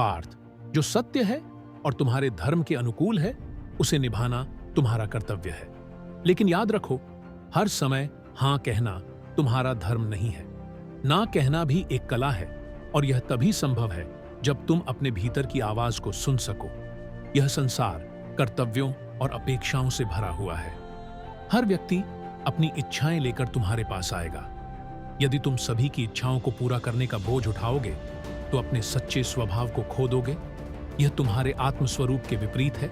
पार्थ, जो सत्य है और तुम्हारे धर्म के अनुकूल है, उसे निभाना तुम्हारा कर्तव्य है। लेकिन याद रखो, हर समय हां कहना तुम्हारा धर्म नहीं है। ना कहना भी एक कला है, और यह तभी संभव है जब तुम अपने भीतर की आवाज को सुन सको। यह संसार कर्तव्यों और अपेक्षाओं से भरा हुआ है। हर व्यक्ति अपनी इच्छाएं लेकर तुम्हारे पास आएगा। यदि तुम सभी की इच्छाओं को पूरा करने का बोझ उठाओगे तो अपने सच्चे स्वभाव को खो दोगे। यह तुम्हारे आत्मस्वरूप के विपरीत है।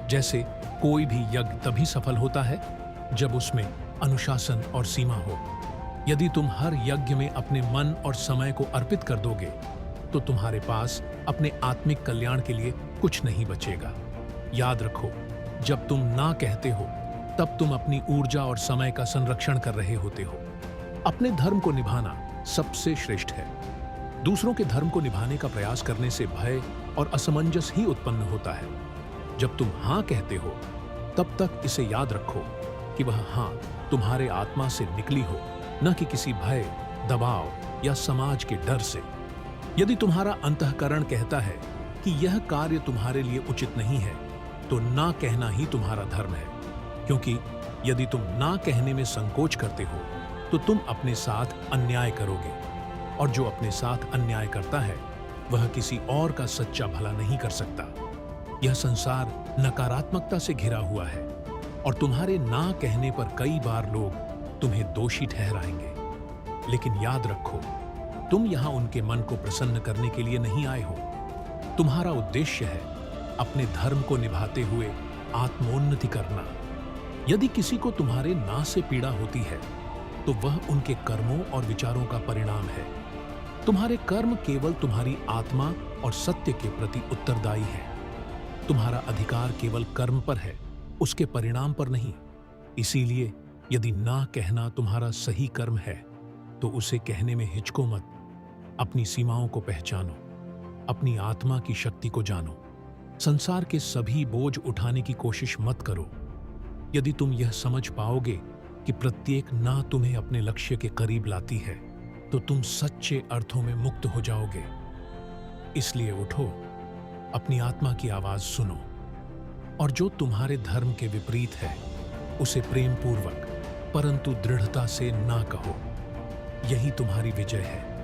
जैसे कोई भी यज्ञ तभी सफल होता है जब उसमें अनुशासन और सीमा हो। यदि तुम हर यज्ञ में अपने मन और समय को अर्पित कर दोगे तो तुम्हारे पास अपने आत्मिक कल्याण के लिए कुछ नहीं बचेगा। याद रखो, जब तुम ना कहते हो तब तुम अपनी ऊर्जा और समय का संरक्षण कर रहे होते हो। अपने धर्म को निभाना सबसे श्रेष्ठ है। दूसरों के धर्म को निभाने का प्रयास करने से भय और असमंजस ही उत्पन्न होता है। जब तुम हां कहते हो तब तक इसे याद रखो कि वह हां तुम्हारे आत्मा से निकली हो, न कि किसी भय, दबाव या समाज के डर से। यदि तुम्हारा अंतःकरण कहता है कि यह कार्य तुम्हारे लिए उचित नहीं है, तो ना कहना ही तुम्हारा धर्म है। क्योंकि यदि तुम ना कहने में संकोच करते हो तो तुम अपने साथ अन्याय करोगे, और जो अपने साथ अन्याय करता है वह किसी और का सच्चा भला नहीं कर सकता। यह संसार नकारात्मकता से घिरा हुआ है, और तुम्हारे ना कहने पर कई बार लोग तुम्हें दोषी ठहराएंगे। लेकिन याद रखो, तुम यहां उनके मन को प्रसन्न करने के लिए नहीं आए हो। तुम्हारा उद्देश्य है अपने धर्म को निभाते हुए आत्मोन्नति करना। यदि किसी को तुम्हारे ना से पीड़ा होती है तो वह उनके कर्मों और विचारों का परिणाम है। तुम्हारे कर्म केवल तुम्हारी आत्मा और सत्य के प्रति उत्तरदायी है। तुम्हारा अधिकार केवल कर्म पर है, उसके परिणाम पर नहीं। इसीलिए यदि ना कहना तुम्हारा सही कर्म है तो उसे कहने में हिचको मत। अपनी सीमाओं को पहचानो, अपनी आत्मा की शक्ति को जानो। संसार के सभी बोझ उठाने की कोशिश मत करो। यदि तुम यह समझ पाओगे कि प्रत्येक ना तुम्हें अपने लक्ष्य के करीब लाती है, तो तुम सच्चे अर्थों में मुक्त हो जाओगे। इसलिए उठो, अपनी आत्मा की आवाज सुनो, और जो तुम्हारे धर्म के विपरीत है उसे प्रेम पूर्वक परंतु दृढ़ता से ना कहो। यही तुम्हारी विजय है।